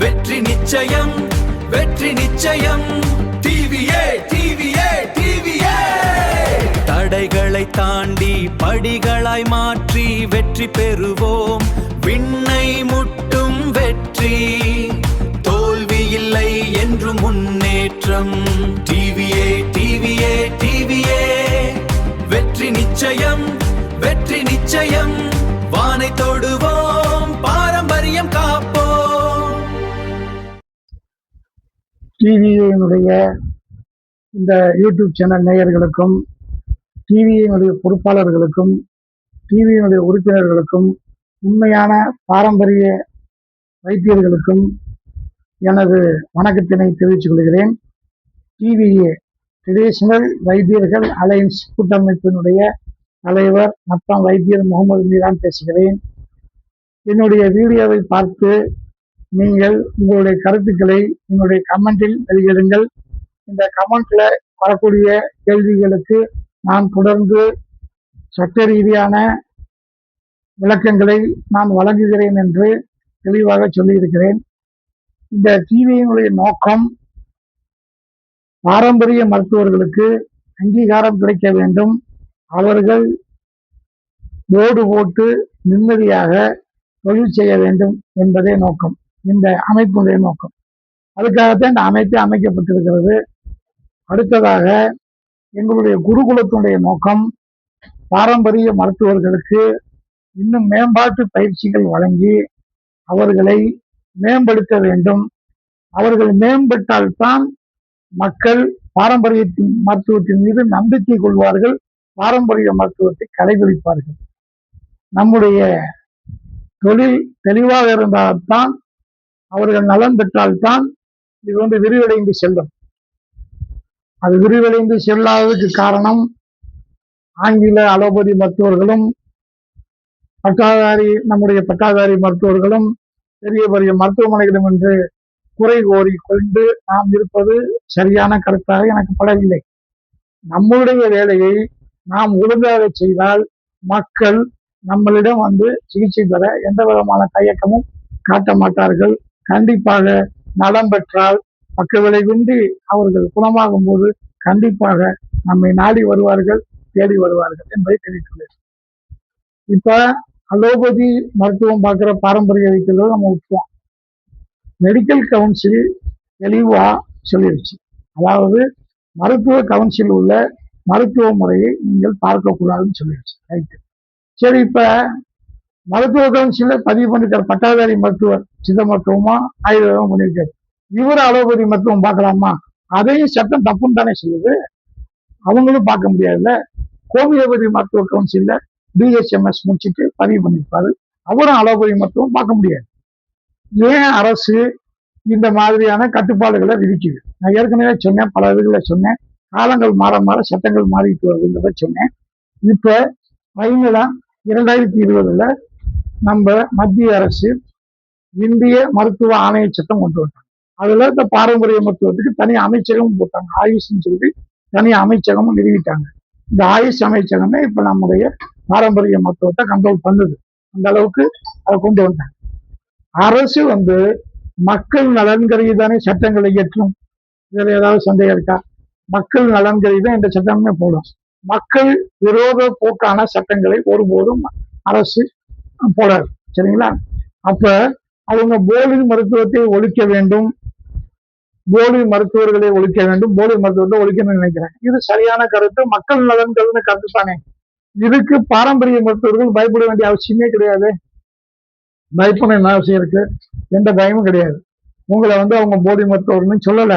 வெற்றி நிச்சயம், வெற்றி நிச்சயம். TVA TVA TVA. தடைகளை தாண்டி படிகளாய் மாற்றி வெற்றி பெறுவோம். விண்ணை முட்டும் வெற்றி, தோல்வி இல்லை என்று முன்னேற்றம். TVA TVA TVA. வெற்றி நிச்சயம், வெற்றி நிச்சயம். வானை தொடுவோம், பாரம்பரியம் காப்போம். டிவியினுடைய இந்த யூடியூப் சேனல் நேயர்களுக்கும், டிவியினுடைய பொறுப்பாளர்களுக்கும், டிவியினுடைய உறுப்பினர்களுக்கும், உண்மையான பாரம்பரிய வைத்தியர்களுக்கும் எனது வணக்கத்தினை தெரிவித்துக் கொள்கிறேன். டிவிஏ ட்ரெடிஷனல் வைத்தியர்கள் அலையன்ஸ் கூட்டமைப்பினுடைய தலைவர் மற்றும் வைத்தியர் முகமது மீரான் பேசுகிறேன். என்னுடைய வீடியோவை பார்த்து நீங்கள் உங்களுடைய கருத்துக்களை என்னுடைய கமெண்டில் வெளியிடுங்கள். இந்த கமெண்ட்ல வரக்கூடிய கேள்விகளுக்கு நான் தொடர்ந்து சட்ட ரீதியான விளக்கங்களை நான் வழங்குகிறேன் என்று தெளிவாக சொல்லியிருக்கிறேன். இந்த டிவியினுடைய நோக்கம் பாரம்பரிய மருத்துவர்களுக்கு அங்கீகாரம் கிடைக்க வேண்டும். அவர்கள் போர்டு போட்டு நிம்மதியாக தொழில் செய்ய வேண்டும் என்பதே நோக்கம், இந்த அமைப்பினுடைய நோக்கம். அதுக்காகத்தான் இந்த அமைப்பு அமைக்கப்பட்டிருக்கிறது. அடுத்ததாக எங்களுடைய குருகுலத்தினுடைய நோக்கம் பாரம்பரிய மருத்துவர்களுக்கு இன்னும் மேம்பாட்டு பயிற்சிகள் வழங்கி அவர்களை மேம்படுத்த வேண்டும். அவர்கள் மேம்பட்டால்தான் மக்கள் பாரம்பரியத்தின் மருத்துவத்தின் மீது நம்பிக்கை கொள்வார்கள், பாரம்பரிய மருத்துவத்தை கடைபிடிப்பார்கள். நம்முடைய தொழில் தெளிவாக இருந்தால்தான், அவர்கள் நலன் பெற்றால்தான் இது விரிவடைந்து செல்லும். அது விரிவடைந்து செல்லாததுக்கு காரணம் ஆங்கில அலோபதி மருத்துவர்களும் நம்முடைய பட்டாதாரி மருத்துவர்களும் பெரிய பெரிய மருத்துவமனைகளும் என்று குறை கோரி கொண்டு நாம் இருப்பது சரியான கருத்தாக எனக்கு படவில்லை. நம்முடைய வேலையை நாம் ஒழுங்காக செய்தால் மக்கள் நம்மளிடம் சிகிச்சை பெற எந்த விதமான தயக்கமும் காட்ட மாட்டார்கள். கண்டிப்பாக நலம் பெற்றால் பக்க விளைவின்றி அவர்கள் குணமாகும் போது கண்டிப்பாக நம்மை நாடி வருவார்கள், தேடி வருவார்கள் என்பதை தெரிவித்துள்ளேன். இப்ப அலோபதி மருத்துவம் பார்க்கிற பாரம்பரிய வைத்தியர்கள் நம்ம விட்டுருவோம். மெடிக்கல் கவுன்சில் தெளிவா சொல்லிடுச்சு. அதாவது மருத்துவ கவுன்சில் உள்ள மருத்துவ முறையை நீங்கள் பார்க்கக்கூடாதுன்னு சொல்லிடுச்சு. ரைட்டு. சரி, இப்ப மருத்துவ கவுன்சில பதிவு பண்ணிருக்காரு பட்டாதாரி மருத்துவர், சித்த மருத்துவமா ஆயுர்வேதம் பண்ணியிருக்காரு. இவர் அலோபதி மருத்துவம் பார்க்கலாமா? அதையும் சட்டம் தப்புன்னு தானே சொல்லுது. அவங்களும் பார்க்க முடியாதுல்ல. ஹோமியோபதி மருத்துவ கவுன்சில்ல BHMS முடிச்சுட்டு பதிவு பண்ணிருப்பாரு, அவரும் அலோபதி மருத்துவம் பார்க்க முடியாது. ஏன் அரசு இந்த மாதிரியான கட்டுப்பாடுகளை விதிக்குது? நான் ஏற்கனவே சொன்னேன், பல இதுகளை சொன்னேன். காலங்கள் மாற மாற சட்டங்கள் மாறிட்டு வருதுன்றத சொன்னேன். இப்ப ஃபைனலா 2020 நம்ம மத்திய அரசு இந்திய மருத்துவ ஆணைய சட்டம் கொண்டு வந்தாங்க. அதுல இந்த பாரம்பரிய மருத்துவத்துக்கு தனி அமைச்சகமும் போட்டாங்க. ஆயுஷ்ன்னு சொல்லி தனி அமைச்சகமும் நிறுவிட்டாங்க. இந்த ஆயுஷ் அமைச்சகமே இப்ப நம்முடைய பாரம்பரிய மருத்துவத்தை கண்ட்ரோல் பண்ணுது. அந்த அளவுக்கு அதை கொண்டு வந்தாங்க. அரசு மக்கள் நலன் கருதி தானே சட்டங்களை இயற்றும். இதுல ஏதாவது சந்தேகம் இருக்கா? மக்கள் நலன் கருதி தான் இந்த சட்டமே போடும். மக்கள் விரோத போக்கான சட்டங்களை ஒருபோதும் அரசு போடாது. சரிங்களா? அப்ப அவங்க போலி மருத்துவத்தை ஒழிக்க வேண்டும், போலி மருத்துவர்களை ஒழிக்க வேண்டும், போலி மருத்துவத்தை ஒழிக்கணும்னு நினைக்கிறாங்க. இது சரியான கருத்து, மக்கள் நலன் கருதுன கருத்து தானே. இதுக்கு பாரம்பரிய மருத்துவர்கள் பயப்பட வேண்டிய அவசியமே கிடையாது. பயப்பட என்ன அவசியம் இருக்கு? எந்த பயமும் கிடையாது. உங்களை அவங்க போலி மருத்துவர்னு சொல்லல,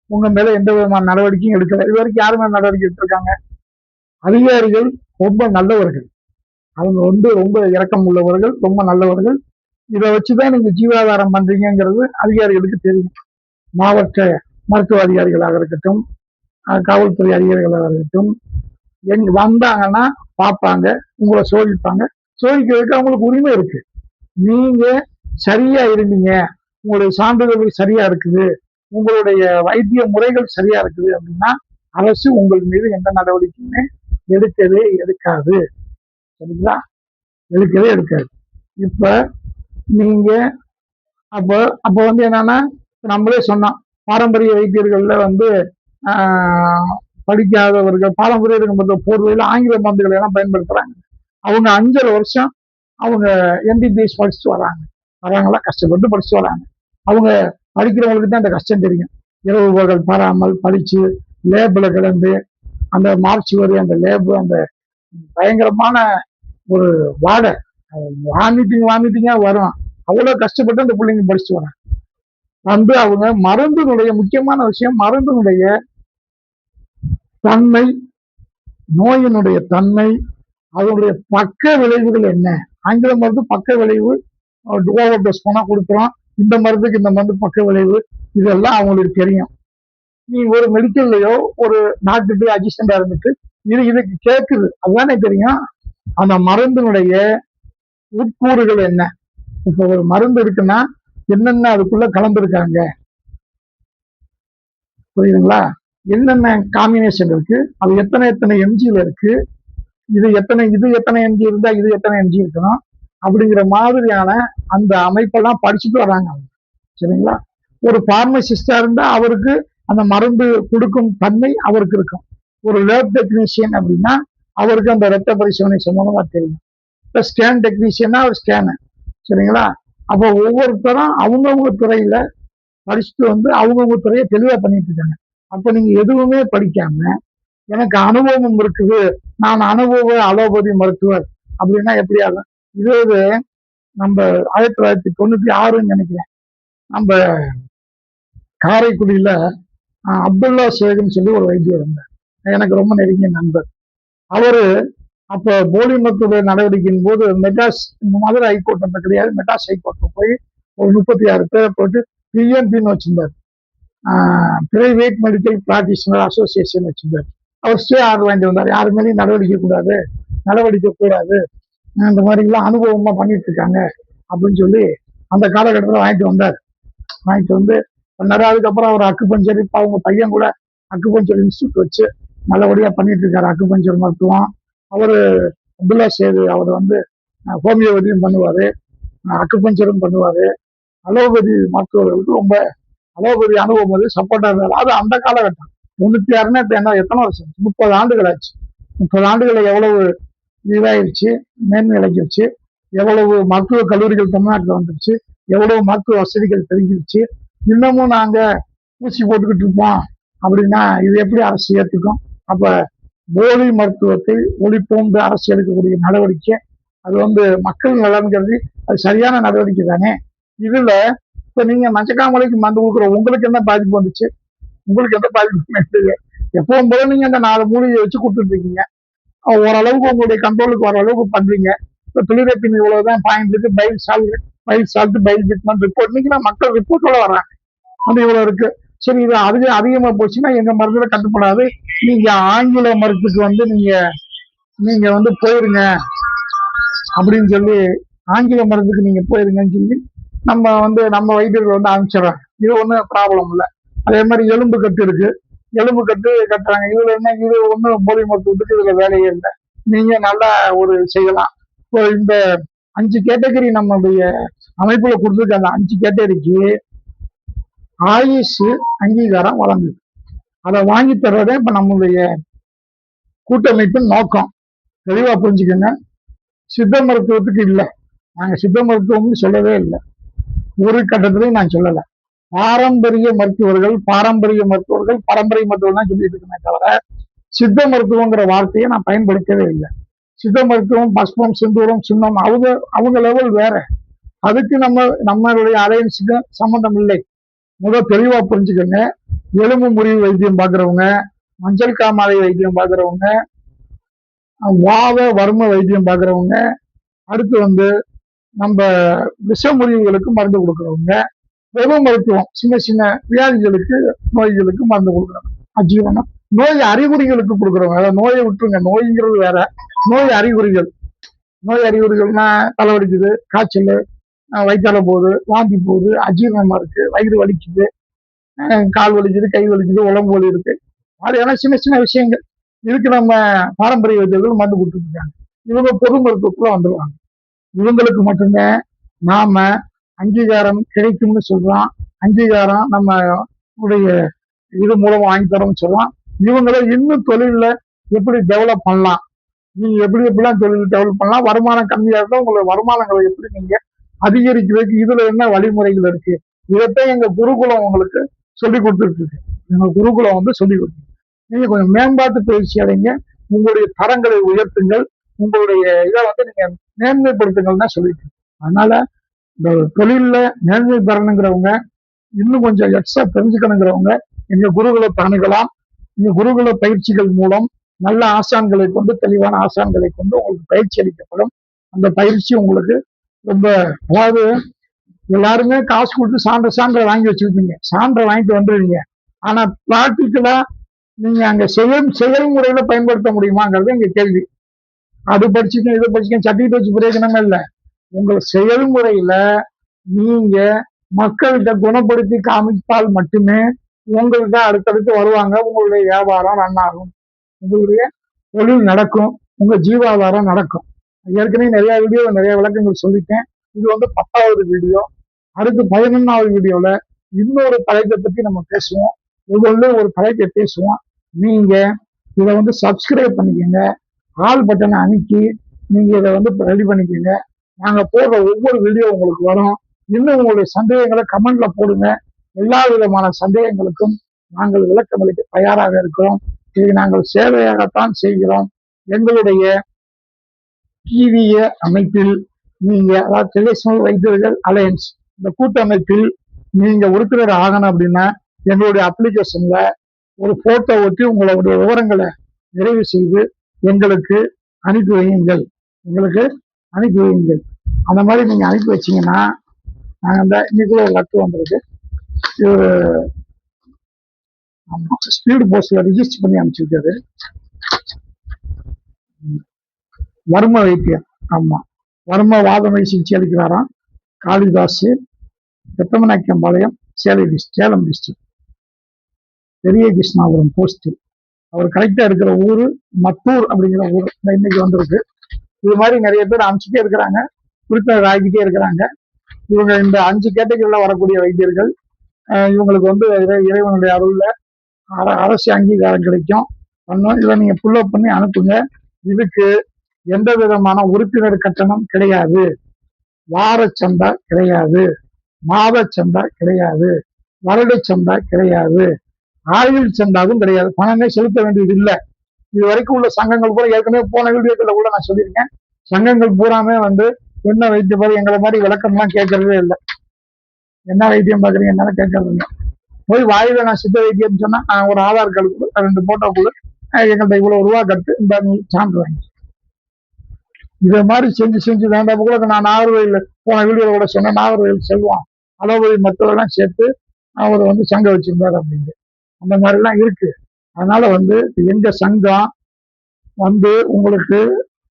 உங்க மேல எந்த விதமான நடவடிக்கையும் எடுக்கல. இது வரைக்கும் யாரு மேல நடவடிக்கை எடுத்திருக்காங்க? அதிகாரிகள் ரொம்ப நல்லவர்கள், அவங்க ரொம்ப இரக்கம் உள்ளவர்கள், ரொம்ப நல்லவர்கள். இதை வச்சுதான் நீங்க ஜீவாதாரம் பண்றீங்கிறது அதிகாரிகளுக்கு தெரியும். மாவட்ட மருத்துவ அதிகாரிகளாக இருக்கட்டும், காவல்துறை அதிகாரிகளாக இருக்கட்டும், வந்தாங்கன்னா பார்ப்பாங்க, உங்களை சோதிப்பாங்க. சோதிக்கிறதுக்கு அவங்களுக்கு உரிமை இருக்கு. நீங்க சரியா இருந்தீங்க, உங்களுடைய சான்றிதழ்கள் சரியா இருக்குது, உங்களுடைய வைத்திய முறைகள் சரியா இருக்குது அப்படின்னா அரசு உங்கள் மீது எந்த நடவடிக்கையுமே எடுக்கவே எடுக்காது. சரிங்களா? எடுக்கவே எடுக்காது. இப்ப நீங்க அப்போ அப்போ வந்து என்னன்னா, நம்மளே சொன்னோம், பாரம்பரிய வைத்தியர்கள்ல வந்து படிக்காதவர்கள் பாரம்பரிய போர்வையில் ஆங்கில மருந்துகளை எல்லாம் பயன்படுத்துறாங்க. அவங்க 5.5 வருஷம் அவங்க எம்பிபிஎஸ் படிச்சுட்டு வராங்க. வராங்களா, கஷ்டப்பட்டு படிச்சுட்டு வராங்க. அவங்க படிக்கிறவங்களுக்கு தான் அந்த கஷ்டம் தெரியும். இரவு பகல் பாராமல் படிச்சு லேப்ல கிடந்து அந்த மார்ச் வரி அந்த லேபு அந்த பயங்கரமான ஒரு வாடை, வாமிட்டிங்கா வரும். அவ்வளவு கஷ்டப்பட்டு அந்த பிள்ளைங்க படிச்சுட்டு வராங்க. வந்து அவங்க மருந்தினுடைய முக்கியமான விஷயம், மருந்தினுடைய தன்மை, நோயினுடைய தன்மை, அதனுடைய பக்க விளைவுகள் என்ன. ஆங்கில மருந்து பக்க விளைவு ஓவர் டோஸ் போனா கொடுக்குறோம், இந்த மருந்துக்கு இந்த மருந்து பக்க விளைவு, இதெல்லாம் அவங்களுக்கு தெரியும். நீ ஒரு மெடிக்கல்லையோ ஒரு டாக்டர் அசிஸ்டண்டா இருந்துட்டு இதுக்கு கேட்குது, அதுதானே தெரியும். அந்த மருந்தினுடைய உட்கூறுகள் என்ன. இப்ப ஒரு மருந்து இருக்குன்னா என்னென்ன அதுக்குள்ள கலந்துருக்காங்க, புரியுதுங்களா? என்னென்ன காம்பினேஷன் இருக்கு, அது எத்தனை எத்தனை எம்ஜில இருக்கு, இது எத்தனை எம்ஜி இருந்தா இது எத்தனை எம்ஜி இருக்கணும், அப்படிங்கிற மாதிரியான அந்த அமைப்பெல்லாம் படிச்சுட்டு வராங்க. சரிங்களா? ஒரு பார்மசிஸ்டா இருந்தா அவருக்கு அந்த மருந்து கொடுக்கும் தன்மை அவருக்கு இருக்கும். ஒரு லேப் டெக்னீஷியன் அப்படின்னா அவருக்கு அந்த ரத்த பரிசோதனை சம்பந்தமா தெரியும். இப்போ ஸ்கேன் டெக்னீஷியன்னா அவர் ஸ்கேனு. சரிங்களா? அப்போ ஒவ்வொருத்தரும் அவங்கவுங்க துறையில படிச்சுட்டு வந்து அவங்கவுங்க துறையை தெளிவா பண்ணிட்டு இருக்காங்க. அப்ப நீங்க எதுவுமே படிக்காம எனக்கு அனுபவம் இருக்குது, நான் அனுபவ அலோபதி மருத்துவர் அப்படின்னா எப்படி ஆகும்? இது நம்ம 1996 நினைக்கிறேன், நம்ம காரைக்குடியில அப்துல்லா ஷேக்னு சொல்லி ஒரு வைத்தியர் இருந்தார், எனக்கு ரொம்ப நெருங்கிய நண்பர். அவரு அப்ப போலி மருத்துவ நடவடிக்கையின் போது மெட்ராஸ், மதுரை ஹைகோர்ட் கிடையாது, மெட்ராஸ் ஹைகோர்ட்ல போய் ஒரு 36 பேரை போட்டு பிஎன்பின்னு வச்சிருந்தார், பிரைவேட் மெடிக்கல் பிராக்டிஷனர் அசோசியேஷன் வச்சிருந்தார். அவர் ஸ்டே ஆர்டர் வாங்கிட்டு வந்தார், யாரு மேலேயும் நடவடிக்கை கூடாது, இந்த மாதிரி எல்லாம் அனுபவமா பண்ணிட்டு இருக்காங்க அப்படின்னு சொல்லி அந்த காலகட்டத்தில் வாங்கிட்டு வந்து பண்ணாரு. அதுக்கப்புறம் அவர் அக்குபஞ்சர், இப்ப அவங்க பையன் கூட அக்குபஞ்சர் இன்ஸ்டியூட் வச்சு நல்லபடியா பண்ணிட்டு இருக்காரு அக்குபஞ்சர் மருத்துவம். அவரு அப்துல்லா சேது அவர் வந்து ஹோமியோபதியும் பண்ணுவாரு, அக்குபஞ்சரும் பண்ணுவாரு. அலோபதி மருத்துவர்களுக்கு ரொம்ப அலோபதி அனுபவம் வந்து சப்போர்ட்டா இருந்தாரு. அது அந்த காலகட்டம் 96ன்னா எத்தனை வருஷம், 30 ஆண்டுகள் ஆச்சு. 30 ஆண்டுகளை எவ்வளவு இதாயிருச்சு, மேன்மை அடைஞ்சிருச்சு, எவ்வளவு மருத்துவ கல்லூரிகள் தமிழ்நாட்டில் வந்துருச்சு, எவ்வளவு மருத்துவ வசதிகள் பெருகிருச்சு. இன்னமும் நாங்க ஊசி போட்டுக்கிட்டு இருப்போம் அப்படின்னா இது எப்படி அரசு ஏற்றுக்கும்? அப்ப போலி மருத்துவத்தை ஒழிப்போம் அரசு எடுக்கக்கூடிய நடவடிக்கை, அது வந்து மக்கள் நலன்கிறது, அது சரியான நடவடிக்கை தானே. இதுல இப்ப நீங்க மஞ்சக்காமலைக்கு மருந்து கொடுக்குற உங்களுக்கு என்ன பாதிப்பு வந்துச்சு? உங்களுக்கு எந்த பாதிப்பு? எப்பவும் போல நீங்க அந்த 4 மூலிகையை வச்சு கொடுத்துட்டு இருக்கீங்க, ஓரளவுக்கு உங்களுடைய கண்ட்ரோலுக்கு வர அளவுக்கு பண்றீங்க. இப்ப பிலிரப்பின் இவ்வளவுதான் பாயிண்ட் இருக்கு, பைல் சால்ட் பைல் பிட்மெண்ட் ரிப்போர்ட், இன்னைக்கு மக்கள் ரிப்போர்ட்டோட வர்றாங்க, அது இவ்வளவு இருக்கு. சரி, இது அதிகமா போச்சுன்னா எங்க மருந்துல கட்டுப்படாது, நீங்க ஆங்கில மருத்துக்கு வந்து நீங்க வந்து போயிருங்க அப்படின்னு சொல்லி, ஆங்கில மருந்துக்கு நீங்க போயிருங்கன்னு சொல்லி நம்ம வைத்தியர்கள் வந்து அனுப்பிச்சிடறாங்க. இது ஒன்றும் ப்ராப்ளம் இல்லை. அதே மாதிரி எலும்பு கட்டு இருக்கு, எலும்பு கட்டு கட்டுறாங்க. இதுல என்ன, இது ஒன்றும் போலி மருத்துவத்துக்கு இதுல வேலையே இல்லை, நீங்க நல்லா ஒரு செய்யலாம். இப்போ இந்த 5 கேட்டகரி நம்மளுடைய அமைப்புல கொடுத்துருக்க, அந்த 5 கேட்டகரிக்கு ஆயுஷ் அங்கீகாரம் வழங்குது. அதை வாங்கி தர்றதே இப்ப நம்மளுடைய கூட்டமைப்பின் நோக்கம். தெளிவா புரிஞ்சுக்கங்க. சித்த மருத்துவத்துக்கு இல்லை, நாங்க சித்த மருத்துவம்னு சொல்லவே இல்லை, ஒரு கட்டத்திலையும் நான் சொல்லல. பாரம்பரிய மருத்துவர்கள் பரம்பரை மருத்துவம் தான் சொல்லிட்டு இருக்கேனே தவிர சித்த மருத்துவங்கிற வார்த்தையை நான் பயன்படுத்தவே இல்லை. சித்த மருத்துவம் பஸ்பம் சிந்தூரம் சின்னம் அவங்க லெவல் வேற, அதுக்கு நம்மளுடைய அலையன்ஸுக்கு சம்மந்தம் இல்லை. முதல் தெளிவா புரிஞ்சுக்கோங்க. எலும்பு முறிவு வைத்தியம் பாக்குறவங்க, மஞ்சள் காமாலை வைத்தியம் பாக்குறவங்க, வாத வர்ம வைத்தியம் பாக்குறவங்க, அடுத்து வந்து நம்ம விஷ முறிவுகளுக்கு மருந்து கொடுக்குறவங்க, பொது மருத்துவம் சின்ன சின்ன வியாதிகளுக்கு நோய்களுக்கு மருந்து கொடுக்குறவங்க, அஜீவனம் நோய் அறிகுறிகளுக்கு கொடுக்குறவங்க, அதாவது நோயை விட்டுருங்க, நோய்ங்கிறது வேற, நோய் அறிகுறிகள்னா தலைவலிக்குது, காய்ச்சல், வயிற்றால போகுது, வாந்தி போகுது, அஜீரணமா இருக்கு, வயிறு வலிக்குது, கால் வலிக்குது, கை வலிக்குது, உடம்பு வலி இருக்கு, மாதிரியான சின்ன சின்ன விஷயங்கள் இதுக்கு நம்ம பாரம்பரிய வைத்தியர்கள் மருந்து கொடுத்துட்டு இருக்காங்க. இவங்க பொது மருத்துவத்துல வந்துருவாங்க. இவங்களுக்கு மட்டும்தான் நாம அங்கீகாரம் கிடைக்கும்னு சொல்றான், அங்கீகாரம் நம்ம உடைய இது மூலம் வாங்கி தரோம்னு சொல்றான். இவங்களை இன்னும் தொழில எப்படி டெவலப் பண்ணலாம், நீங்க எப்படி எப்படிலாம் தொழில் டெவலப் பண்ணலாம், வருமானம் கம்மியா இருந்தா உங்களோட வருமானங்களை எப்படி நீங்க அதிகரிக்கிறதுக்கு இதுல என்ன வழிமுறைகள் இருக்கு, இதைத்தான் எங்க குருகுலம் உங்களுக்கு சொல்லி கொடுத்துட்டு இருக்கு. எங்க குருகுலம் வந்து சொல்லி கொடுத்து நீங்க கொஞ்சம் மேம்பாட்டு பயிற்சி அடைங்க, உங்களுடைய தரங்களை உயர்த்துங்கள், உங்களுடைய இதை வந்து நீங்க மேன்மைப்படுத்துங்கள் தான் சொல்லிட்டு. அதனால இந்த தொழில மேன்மை பெறணுங்கிறவங்க, இன்னும் கொஞ்சம் எக்ஸ்ட்ரா தெரிஞ்சுக்கணுங்கிறவங்க எங்க குருகுலத்தை அணுகலாம். இந்த குருகுல பயிற்சிகள் மூலம் நல்ல ஆசான்களை கொண்டு, தெளிவான ஆசான்களை கொண்டு உங்களுக்கு பயிற்சி அளிக்கப்படும். அந்த பயிற்சி உங்களுக்கு ரொம்ப, அதாவது எல்லாருமே காசு கொடுத்து சான்றை வாங்கி வச்சிருக்கீங்க, சான்றை வாங்கிட்டு வந்துடுவீங்க. ஆனா பிராக்டிக்கலா நீங்க அங்க செயல்முறையில பயன்படுத்த முடியுமாங்கிறது எங்க கேள்வி. அது படிச்சுக்கணும் இதை படிச்சுக்கணும் சர்டிபிகேட் வச்சு பிரயோஜனமே இல்லை. உங்கள் செயல்முறையில நீங்க மக்கள்கிட்ட குணப்படுத்தி காமித்தால் மட்டுமே உங்கள்கிட்ட அடுத்தடுத்து வருவாங்க, உங்களுடைய வியாபாரம் ரன் ஆகும், உங்களுடைய தொழில் நடக்கும், உங்க ஜீவாதாரம் நடக்கும். ஏற்கனவே நிறைய வீடியோ நிறைய விளக்கங்கள் சொல்லிட்டேன். இது வந்து 10வது வீடியோ. அடுத்து 11வது வீடியோல இன்னொரு தலைப்பை பத்தி நம்ம பேசுவோம். ஒவ்வொரு ஒரு தலைப்பை பேசுவோம். நீங்க இதை வந்து சப்ஸ்கிரைப் பண்ணிக்கோங்க, ஆல் பட்டனை அமைக்கி நீங்க இதை வந்து ரெடி பண்ணிக்கோங்க. நாங்க போடுற ஒவ்வொரு வீடியோ உங்களுக்கு வரும். இன்னும் உங்களுடைய சந்தேகங்களை கமெண்ட்ல போடுங்க. எல்லா விதமான சந்தேகங்களுக்கும் நாங்கள் விளக்கம் அளிக்க தயாராக இருக்கிறோம். இதை நாங்கள் சேவையாகத்தான் செய்கிறோம். எங்களுடைய டிவிய அமைப்பில் நீங்க, அதாவது ட்ரெடிஷனல் வைத்தியர்கள் அலையன்ஸ், இந்த கூட்டமைப்பில் நீங்க உறுப்பினர் ஆகணும் அப்படின்னா எங்களுடைய அப்ளிகேஷன்ல ஒரு போட்டோ ஒட்டி உங்களுடைய விவரங்களை நிறைவு செய்து எங்களுக்கு அனுப்பி வையுங்கள். அந்த மாதிரி நீங்க அனுப்பி வச்சீங்கன்னா நாங்க இந்த இன்னைக்குள்ள ஒரு லெட்டர் வந்திருக்கு, ஒரு ஸ்பீடு போஸ்ட்ல ரிஜிஸ்டர் பண்ணி அனுப்பிச்சிருக்காரு. வர்ம வைத்தியர், ஆமா, வர்ம வாதமை சிகிச்சை அளிக்கிறாராம். காளிதாஸ், பெத்தமநாயக்கம்பாளையம், சேலம் டிஸ்ட்ரிக்ட், பெரிய கிருஷ்ணாபுரம் போஸ்ட். அவர் கரெக்டா இருக்கிற ஊரு மத்தூர் அப்படிங்கிற ஊர் இன்னைக்கு வந்திருக்கு. இது மாதிரி நிறைய பேர் அனுப்பிச்சுட்டே இருக்கிறாங்க, உறுப்பினர் ஆகிக்கிட்டே இருக்கிறாங்க. இவங்க இந்த 5 கேட்டகரியில வரக்கூடிய வைத்தியர்கள். இவங்களுக்கு வந்து இறைவனுடைய அருள்ல அரசு அங்கீகாரம் கிடைக்கும். இதை நீங்க புல்லப் பண்ணி அனுப்புங்க. இதுக்கு எந்த விதமான உறுப்பினர் கட்டணம் கிடையாது, வார சந்தா கிடையாது, மாத சந்தா கிடையாது, வருட சந்தா கிடையாது, ஆயுள் சந்தாவும் கிடையாது. பணமே செலுத்த வேண்டியது இல்லை. இது வரைக்கும் உள்ள சங்கங்கள் கூட ஏற்கனவே போன வீடியோக்களை கூட நான் சொல்லியிருக்கேன். சங்கங்கள் பூராமே வந்து என்ன வைத்தியம் பாரு எங்களை மாதிரி விளக்கம்லாம் கேட்கறதே இல்லை. என்ன வைத்தியம் பாக்குறீங்க என்னால கேட்கறது இல்லை. போய் வாயில நான் சித்த வைத்தியம் சொன்னா நான் ஒரு ஆதார் கார்டு கூட 2 போட்டோ கூட எங்கள்கிட்ட இவ்வளவு ரூபா கட்டு இந்த சான்று வாங்கி, இதை மாதிரி செஞ்சு வேண்டாம் கூட நான் நாகர்கோயில் போன வீடியோ கூட சொன்னேன். நாகர்கோயில் செல்வம் அளவு மற்றவெல்லாம் சேர்த்து அவர் வந்து சங்கம் வச்சிருந்தார் அப்படின்ட்டு. அந்த மாதிரி எல்லாம் இருக்கு. அதனால வந்து எங்க சங்கம் வந்து உங்களுக்கு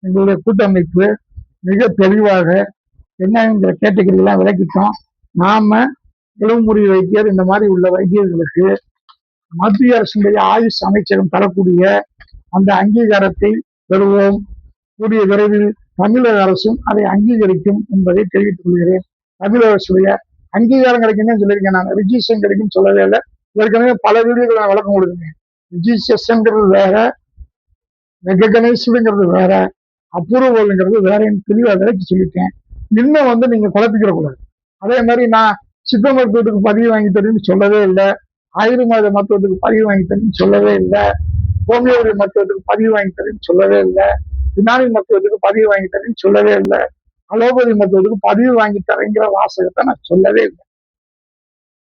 எங்களுடைய கூட்டமைப்பு மிக தெளிவாக என்னங்கிற கேட்டகரியெல்லாம் விளக்கிட்டோம். நாம இளமுறை வைத்தியர் இந்த மாதிரி உள்ள வைத்தியர்களுக்கு மத்திய அரசுடைய ஆயுஷ் அமைச்சகம் தரக்கூடிய அந்த அங்கீகாரத்தை பெறுவோம். கூடிய விரைவில் தமிழக அரசும் அதை அங்கீகரிக்கும் என்பதை தெரிவித்துக் கொள்கிறேன். தமிழக அரசுடைய அங்கீகாரம் கிடைக்குன்னு சொல்லியிருக்கேன். நான் ரிஜிஸ்ட்ரேஷன் கிடைக்கும் சொல்லவே இல்லை. ஏற்கனவே பல வீடியோக்களை நான் விளக்கம் கொடுக்குறேன். ரிஜிஸ்ட்ரேஷன்ங்கிறது வேற, ரெகனைஸ்டுங்கிறது வேற, அப்ரூவல்ங்கிறது வேறன்னு தெளிவாக விலைக்கு சொல்லிட்டேன். இன்னும் வந்து நீங்க குழப்பிக்கிற கூடாது. அதே மாதிரி நான் சித்த மருத்துவத்துக்கு பதிவு வாங்கி தரேன்னு சொல்லவே இல்லை, ஆயுர்வேத மருத்துவத்துக்கு பதிவு வாங்கி தரேன்னு சொல்லவே இல்லை, ஹோமியோபதி மருத்துவத்துக்கு பதிவு வாங்கி தரேன்னு சொல்லவே இல்லை, யுனானி மருத்துவத்துக்கு பதிவு வாங்கி தரேன்னு சொல்லவே இல்லை, அலோபதி மருத்துவத்துக்கு பதிவு வாங்கி தரேங்கிற வாசகத்தை நான் சொல்லவே இல்லை.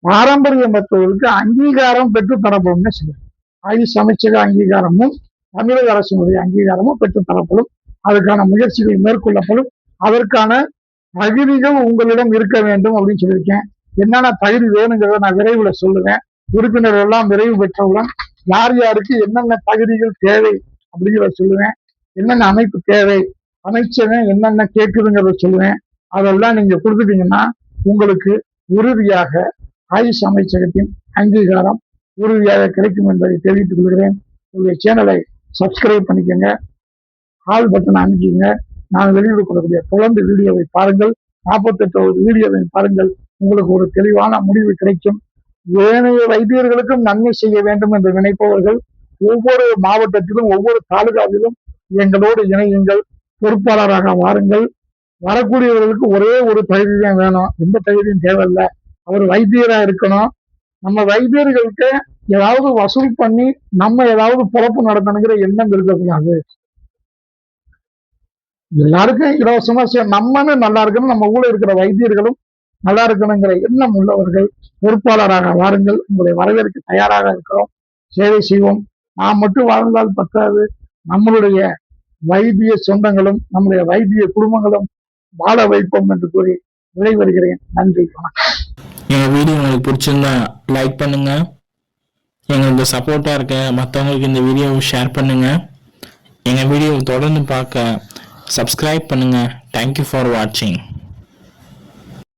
பாரம்பரிய மருத்துவர்களுக்கு அங்கீகாரம் பெற்று தரப்படும்னு சொல்லுவேன். ஆயுஷ் அமைச்சக அங்கீகாரமும் தமிழக அரசினுடைய அங்கீகாரமும் பெற்று தரப்படும். அதுக்கான முயற்சிகள் மேற்கொள்ளப்படும். அதற்கான தகுதிகள் உங்களிடம் இருக்க வேண்டும் அப்படின்னு சொல்லியிருக்கேன். என்னென்ன தகுதி வேணுங்கிறத நான் விரைவில் சொல்லுவேன். உறுப்பினர்கள் எல்லாம் விரைவு பெற்றவுடன் யார் யாருக்கு என்னென்ன தகுதிகள் தேவை அப்படிங்கிறத சொல்லுவேன். என்னென்ன அமைப்பு தேவை, அமைச்சவன் என்னென்ன கேட்குதுங்கிறத சொல்லுவேன். அதெல்லாம் நீங்க கொடுத்துட்டீங்கன்னா உங்களுக்கு உறுதியாக ஆயுஷ் அமைச்சகத்தின் அங்கீகாரம் உறுதியாக கிடைக்கும் என்பதை தெரிவித்துக் கொள்கிறேன். உங்களுடைய சேனலை சப்ஸ்கிரைப் பண்ணிக்கோங்க, ஆல் பட்டன் அமைக்கிங்க. நான் வெளியிடக்கூடிய தொடர்ந்து வீடியோவை பாருங்கள். 48வது வீடியோவை பாருங்கள். உங்களுக்கு ஒரு தெளிவான முடிவு கிடைக்கும். ஏனைய வைத்தியர்களுக்கும் நன்மை செய்ய வேண்டும் என்று நினைப்பவர்கள் ஒவ்வொரு மாவட்டத்திலும் ஒவ்வொரு தாலுகாவிலும் எங்களோடு இணையுங்கள். பொறுப்பாளராக வாருங்கள். வரக்கூடியவர்களுக்கு ஒரே ஒரு தகுதி தான் வேணும், எந்த தகுதியும் தேவையில்லை. அவர் வைத்தியரா இருக்கணும். நம்ம வைத்தியர்களுக்கு ஏதாவது வசூல் பண்ணி நம்ம ஏதாவது பொழப்பு நடத்தணுங்கிற எண்ணம் இருக்கக்கூடாது. எல்லாருக்கும் இலவசமா நம்மன்னு நல்லா இருக்கணும், நம்ம ஊழல் இருக்கிற வைத்தியர்களும் நல்லா இருக்கணுங்கிற எண்ணம் உள்ளவர்கள் பொறுப்பாளராக வாருங்கள். உங்களை வரவேற்க தயாராக இருக்கிறோம். சேவை செய்வோம். நாம் மட்டும் வாழ்ந்தால் பத்தாது, நம்மளுடைய வைத்திய சொந்தங்களும் நம்முடைய வைத்திய குடும்பங்களும் வாழ வைப்போம் என்று கூறி விடைபெறுகிறேன். நன்றி, வணக்கம். எங்கள் வீடியோ உங்களுக்கு பிடிச்சிருந்தா லைக் பண்ணுங்க. எங்களுக்கு சப்போர்ட்டாக இருக்க மற்றவங்களுக்கு இந்த வீடியோவை ஷேர் பண்ணுங்க. எங்கள் வீடியோவை தொடர்ந்து பார்க்க சப்ஸ்கிரைப் பண்ணுங்க. தேங்க்யூ ஃபார் வாட்சிங்.